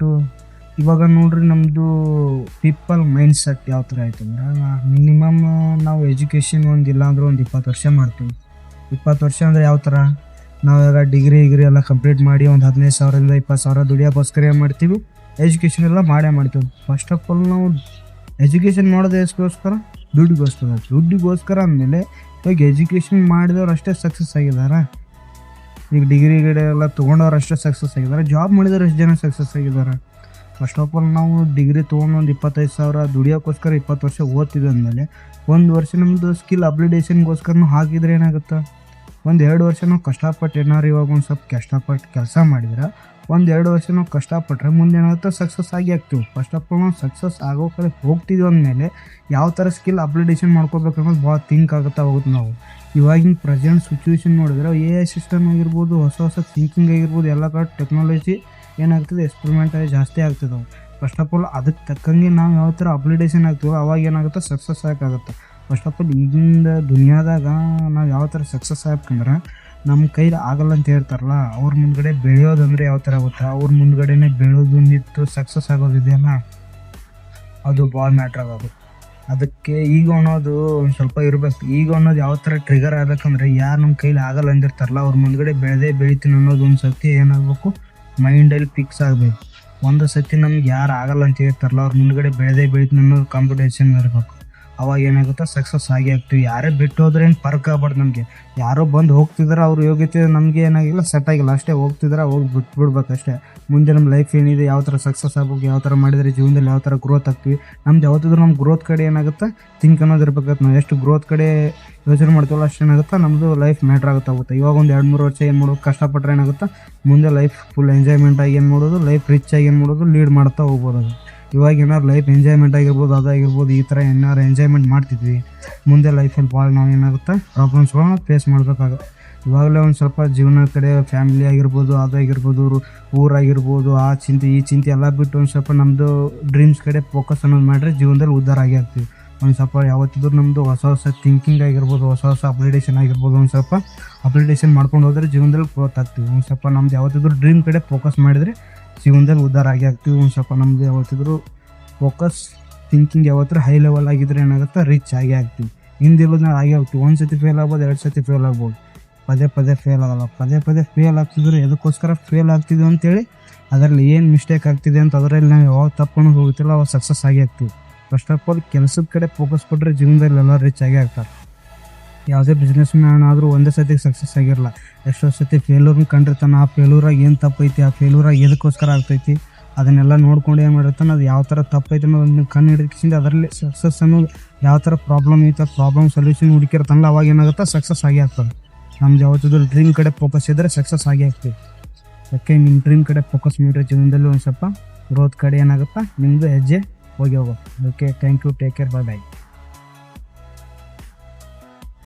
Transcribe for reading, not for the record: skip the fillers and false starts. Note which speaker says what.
Speaker 1: ಆಯಿತು. ಇವಾಗ ನೋಡ್ರಿ ನಮ್ಮದು ಪೀಪಲ್ ಮೈಂಡ್ ಸೆಟ್ ಯಾವ ಥರ ಆಯ್ತು ಅಂದ್ರೆ, ಮಿನಿಮಮ್ ನಾವು ಎಜುಕೇಷನ್ ಒಂದಿಲ್ಲ ಅಂದ್ರೆ ಒಂದು 20 ವರ್ಷ ಮಾಡ್ತೀವಿ. 20 ವರ್ಷ ಅಂದರೆ ಯಾವ ಥರ, ನಾವು ಇವಾಗ ಡಿಗ್ರಿ ಎಲ್ಲ ಕಂಪ್ಲೀಟ್ ಮಾಡಿ ಒಂದು 15,000ರಿಂದ 20,000 ದುಡಿಯೋಕ್ಕೋಸ್ಕರ ಏನು ಮಾಡ್ತೀವಿ, ಎಜುಕೇಷನ್ ಎಲ್ಲ ಮಾಡ್ತೀವಿ. ಫಸ್ಟ್ ಆಫ್ ಆಲ್ ನಾವು ಎಜುಕೇಷನ್ ಮಾಡೋದು ಎಷ್ಟಕ್ಕೋಸ್ಕರ, ದುಡ್ಡಿಗೋಸ್ಕರ ಅಂದಮೇಲೆ ಇವಾಗ ಎಜುಕೇಷನ್ ಮಾಡಿದವ್ರು ಅಷ್ಟೇ ಸಕ್ಸಸ್ ಆಗಿದ್ದಾರೆ. ಈಗ ಡಿಗ್ರಿ ಎಲ್ಲ ತೊಗೊಂಡವ್ರು ಅಷ್ಟೇ ಸಕ್ಸಸ್ ಆಗಿದ್ದಾರೆ, ಜಾಬ್ ಮಾಡಿದವ್ರು ಎಷ್ಟು ಜನ ಸಕ್ಸಸ್ ಆಗಿದ್ದಾರೆ. ಫಸ್ಟ್ ಆಫ್ ಆಲ್ ನಾವು ಡಿಗ್ರಿ ತೊಗೊಂಡು ಒಂದು 25,000 ದುಡಿಯೋಕ್ಕೋಸ್ಕರ 20 ವರ್ಷ ಓದ್ತಿದ್ವಿ ಅಂದಮೇಲೆ ಒಂದು ವರ್ಷ ನಮ್ಮದು ಸ್ಕಿಲ್ ಅಪ್ಗ್ರೇಡೇಷನ್ಗೋಸ್ಕರ ಹಾಕಿದ್ರೆ ಏನಾಗುತ್ತೆ, ಒಂದು 2 ವರ್ಷ ನಾವು ಕಷ್ಟಪಟ್ಟು ಏನಾರು ಇವಾಗ ಒಂದು ಸ್ವಲ್ಪ ಕಷ್ಟಪಟ್ಟು ಕೆಲಸ ಮಾಡಿದ್ರೆ ಒಂದು 2 ವರ್ಷ ನಾವು ಕಷ್ಟಪಟ್ಟರೆ ಮುಂದೆ ಏನಾಗುತ್ತೆ, ಸಕ್ಸಸ್ ಆಗಿ ಆಗ್ತೀವಿ. ಫಸ್ಟ್ ಆಫ್ ಆಲ್ ನಾವು ಸಕ್ಸಸ್ ಆಗೋ ಕಡೆ ಹೋಗ್ತಿದ್ವಿ ಅಂದಮೇಲೆ ಯಾವ ಥರ ಸ್ಕಿಲ್ ಅಪ್ಗ್ರೇಡೇಷನ್ ಮಾಡ್ಕೋಬೇಕು ಅನ್ನೋದು ಭಾಳ ಥಿಂಕ್ ಆಗುತ್ತಾ ಹೋಗುತ್ತೆ. ನಾವು ಇವಾಗಿನ ಪ್ರೆಸೆಂಟ್ ಸಿಚುವೇಶನ್ ನೋಡಿದ್ರೆ AI ಸಿಸ್ಟಮ್ ಆಗಿರ್ಬೋದು, ಹೊಸ ಥಿಂಕಿಂಗ್ ಆಗಿರ್ಬೋದು, ಎಲ್ಲ ಕಡೆ ಟೆಕ್ನಾಲಜಿ ಏನಾಗ್ತದೆ, ಎಕ್ಸ್ಪೆರಿಮೆಂಟ್ ಆಗಿ ಜಾಸ್ತಿ ಆಗ್ತದೆ. ಫಸ್ಟ್ ಆಫ್ ಆಲ್ ಅದಕ್ಕೆ ತಕ್ಕಂಗೆ ನಾವು ಯಾವ ಥರ ಅಪ್ಗ್ರೇಡೇಷನ್ ಆಗ್ತೀವೋ ಅವಾಗ ಏನಾಗುತ್ತೆ, ಸಕ್ಸಸ್ ಆಗೋಕ್ಕಾಗುತ್ತೆ. ಫಸ್ಟ್ ಆಫ್ ಆಲ್ ಈಗಿನ ದುನಿಯಾದಾಗ ನಾವು ಯಾವ ಥರ ಸಕ್ಸಸ್ ಆಗ್ಬೇಕಂದ್ರೆ, ನಮ್ಮ ಕೈಲಿ ಆಗಲ್ಲ ಅಂತ ಹೇಳ್ತಾರಲ್ಲ, ಅವ್ರ ಮುಂದ್ಗಡೆ ಬೆಳೆಯೋದಂದರೆ ಯಾವ ಥರ ಆಗುತ್ತೆ, ಅವ್ರ ಮುಂದ್ಗಡೆನೇ ಬೆಳೆಯೋದು ನಿಂತು ಸಕ್ಸಸ್ ಆಗೋದಿದೆಯಲ್ಲ, ಅದು ಭಾಳ ಮ್ಯಾಟ್ರ್ ಆಗೋದು. ಅದಕ್ಕೆ ಈಗ ಅನ್ನೋದು ಒಂದು ಸ್ವಲ್ಪ ಇರಬೇಕು. ಈಗ ಅನ್ನೋದು ಯಾವ ಥರ ಟ್ರಿಗರ್ ಆಗಬೇಕಂದ್ರೆ, ಯಾರು ನಮ್ಮ ಕೈಲಿ ಆಗಲ್ಲ ಅಂದಿರ್ತಾರಲ್ಲ ಅವ್ರ ಮುಂದ್ಗಡೆ ಬೆಳಿತೀನಿ ಅನ್ನೋದು ಒಂದು ಸತಿ ಏನಾಗಬೇಕು, ಮೈಂಡಲ್ಲಿ ಫಿಕ್ಸ್ ಆಗಬೇಕು. ಒಂದು ಸತಿ ನಮ್ಗೆ ಯಾರು ಆಗಲ್ಲ ಅಂತ ಹೇಳ್ತಾರಲ್ಲ ಅವ್ರ ಮುಂದ್ಗಡೆ ಬೆಳಿತೀನಿ ಅನ್ನೋದು ಕಾಂಪಿಟೇಷನ್ ಇರಬೇಕು. ಅವಾಗ ಏನಾಗುತ್ತೆ, ಸಕ್ಸಸ್ ಆಗಿ ಆಗ್ತೀವಿ. ಯಾರೇ ಬಿಟ್ಟು ಹೋದ್ರೆ ಏನು ಫರ್ಕ್ ಆಗ್ಬಾರ್ದು ನಮಗೆ. ಯಾರೋ ಬಂದು ಹೋಗ್ತಿದ್ರೆ ಅವ್ರ ಯೋಗ್ಯತೆ ನಮಗೆ ಏನಾಗಿಲ್ಲ, ಸೆಟ್ ಆಗಿಲ್ಲ ಅಷ್ಟೇ, ಹೋಗ್ತಿದ್ರೆ ಹೋಗಿ ಬಿಟ್ಬಿಡ್ಬೇಕು ಅಷ್ಟೇ. ಮುಂದೆ ನಮ್ಮ ಲೈಫ್ ಏನಿದೆ, ಯಾವ ಥರ ಸಕ್ಸಸ್ ಆಗ್ಬೇಕು, ಯಾವ ಥರ ಮಾಡಿದರೆ ಜೀವನದಲ್ಲಿ ಯಾವ ಥರ ಗ್ರೋತ್ ಆಗ್ತೀವಿ, ನಮ್ದು ಯಾವತ್ತಿದ್ರು ನಮ್ಮ ಗ್ರೋತ್ ಕಡೆ ಏನಾಗುತ್ತೆ ಥಿಂಕ್ ಅನ್ನೋದು ಇರ್ಬೇಕಾಗುತ್ತೆ. ನಾವು ಎಷ್ಟು ಗ್ರೋತ್ ಕಡೆ ಯೋಚನೆ ಮಾಡ್ತೀವಲ್ಲ ಅಷ್ಟು ಏನಾಗುತ್ತೆ, ನಮ್ಮದು ಲೈಫ್ ಮ್ಯಾಟ್ರ್ ಆಗುತ್ತೆ. ಇವಾಗ ಒಂದು 2-3 ವರ್ಷ ಏನು ಮಾಡೋದು, ಕಷ್ಟಪಟ್ಟರೆ ಏನಾಗುತ್ತೆ, ಮುಂದೆ ಲೈಫ್ ಫುಲ್ ಎಂಜಾಯ್ಮೆಂಟಾಗಿ ಏನು ಮಾಡೋದು, ಲೈಫ್ ರಿಚ್ ಆಗಿ ಏನು ಮಾಡೋದು, ಲೀಡ್ ಮಾಡ್ತಾ ಹೋಗ್ಬೋದು. ಅದು ಇವಾಗ ಏನಾರು ಲೈಫ್ ಎಂಜಾಯ್ಮೆಂಟ್ ಆಗಿರ್ಬೋದು, ಅದಾಗಿರ್ಬೋದು, ಈ ಥರ ಏನಾರು ಎಂಜಾಯ್ಮೆಂಟ್ ಮಾಡ್ತಿದ್ವಿ, ಮುಂದೆ ಲೈಫಲ್ಲಿ ಭಾಳ ನಾವು ಏನಾಗುತ್ತೆ ಪ್ರಾಬ್ಲಮ್ಸ್ಗಳನ್ನ ಫೇಸ್ ಮಾಡಬೇಕಾಗುತ್ತೆ. ಇವಾಗಲೇ ಒಂದು ಸ್ವಲ್ಪ ಜೀವನ ಕಡೆ ಫ್ಯಾಮಿಲಿ ಆಗಿರ್ಬೋದು, ಅದಾಗಿರ್ಬೋದು, ಊರಾಗಿರ್ಬೋದು, ಆ ಚಿಂತೆ ಈ ಚಿಂತೆ ಎಲ್ಲ ಬಿಟ್ಟು ಒಂದು ಸ್ವಲ್ಪ ನಮ್ಮದು ಡ್ರೀಮ್ಸ್ ಕಡೆ ಫೋಕಸ್ ಅನ್ನೋದು ಮಾಡಿದ್ರೆ ಜೀವನದಲ್ಲಿ ಉದ್ಧಾರ ಆಗಿ ಆಗ್ತೀವಿ. ಒಂದು ಸ್ವಲ್ಪ ಯಾವತ್ತಿದ್ರು ನಮ್ಮದು ಹೊಸ ಥಿಂಕಿಂಗ್ ಆಗಿರ್ಬೋದು, ಹೊಸ ಅಪ್ಗ್ರೇಡೇಷನ್ ಆಗಿರ್ಬೋದು, ಒಂದು ಸ್ವಲ್ಪ ಅಪ್ಗ್ರೇಡೇಷನ್ ಮಾಡ್ಕೊಂಡು ಹೋದರೆ ಜೀವನದಲ್ಲಿ ಗ್ರೋತ್ ಆಗ್ತೀವಿ. ಒಂದು ಸ್ವಲ್ಪ ನಮ್ದು ಯಾವತ್ತಿದ್ರು ಡ್ರೀಮ್ ಕಡೆ ಫೋಕಸ್ ಮಾಡಿದರೆ ಜೀವನದಲ್ಲಿ ಉದ್ಧಾರ ಆಗಿ ಆಗ್ತೀವಿ. ಒಂದು ಸ್ವಲ್ಪ ನಮ್ಮದು ಯಾವತ್ತಿದ್ರು ಫೋಕಸ್ ಥಿಂಕಿಂಗ್ ಯಾವತ್ತೂ ಹೈ ಲೆವೆಲ್ ಆಗಿದ್ರೆ ಏನಾಗುತ್ತೆ, ರಿಚ್ ಆಗಿ ಆಗ್ತೀವಿ. ಹಿಂದಿರೋದನ್ನ ಆಗಿ ಆಗ್ತೀವಿ. ಒಂದು ಸತಿ ಫೇಲ್ ಆಗ್ಬೋದು, 2 ಸತಿ ಫೇಲ್ ಆಗ್ಬೋದು, ಪದೇ ಫೇಲ್ ಆಗಲ್ಲ. ಪದೇ ಫೇಲ್ ಆಗ್ತಿದ್ರೆ ಎದಕ್ಕೋಸ್ಕರ ಫೇಲ್ ಆಗ್ತಿದ್ವಿ ಅಂತೇಳಿ ಅದರಲ್ಲಿ ಏನು ಮಿಸ್ಟೇಕ್ ಆಗ್ತಿದೆ ಅಂತ ಅದರಲ್ಲಿ ನಾವು ಯಾವಾಗ ತಪ್ಕೊಂಡು ಹೋಗ್ತಿಲ್ಲ ಅವಾಗ ಸಕ್ಸಸ್ ಆಗಿ ಆಗ್ತೀವಿ. ಫಸ್ಟ್ ಆಫ್ ಆಲ್ ಕೆಲಸದ ಕಡೆ ಫೋಕಸ್ ಕೊಟ್ಟರೆ ಜೀವನದಲ್ಲಿ ಎಲ್ಲ ರಿಚ್ ಆಗಿ ಆಗ್ತಾರೆ. ಯಾವುದೇ ಬಿಸ್ನೆಸ್ ಮ್ಯಾನ್ ಆದರೂ ಒಂದೇ ಸತಿ ಸಕ್ಸಸ್ ಆಗಿರಲ್ಲ, ಎಷ್ಟೋ ಸತಿ ಫೇಲ್ಯೂರ್ನ ಕಂಡಿರ್ತಾನೆ. ಆ ಫೇಲ್ಯೂರಾಗಿ ಏನು ತಪ್ಪೈತಿ, ಆ ಫೇಲ್ಯೂರಾಗಿ ಎದಕ್ಕೋಸ್ಕರ ಆಗ್ತೈತಿ ಅದನ್ನೆಲ್ಲ ನೋಡ್ಕೊಂಡು ಏನು ಮಾಡಿರ್ತಾನೆ, ಅದು ಯಾವ ಥರ ತಪ್ಪೈತೆ ಅನ್ನೋದನ್ನು ಕಣ್ಣು ಹಿಡಿಕಿಸಿಂದ ಅದರಲ್ಲಿ ಸಕ್ಸಸ್ ಅನ್ನೋದು ಯಾವ ಥರ ಪ್ರಾಬ್ಲಮ್ ಐತೆ, ಪ್ರಾಬ್ಲಮ್ ಸೊಲ್ಯೂಷನ್ ಹುಡುಕಿರ್ತಾನಲ್ಲ ಅವಾಗ ಏನಾಗುತ್ತೆ, ಸಕ್ಸಸ್ ಆಗಿ ಆಗ್ತದೆ. ನಮ್ದು ಯಾವತ್ತಿದ್ರು ಡ್ರೀಮ್ ಕಡೆ ಫೋಕಸ್ ಇದ್ದರೆ ಸಕ್ಸಸ್ ಆಗಿ ಆಗ್ತೀವಿ. ಯಾಕೆ ನಿಮ್ಮ ಡ್ರೀಮ್ ಕಡೆ ಫೋಕಸ್ ಮಾಡಿದ್ರೆ ಜೀವನದಲ್ಲಿ ಒಂದು ಸ್ವಲ್ಪ ಗ್ರೋತ್ ಕಡೆ ಏನಾಗುತ್ತಾ ನಿಮ್ಮದು ಹೆಜ್ಜೆ ಹೋಗಿ ಹೋಗೋ. Okay, thank you, take care, bye.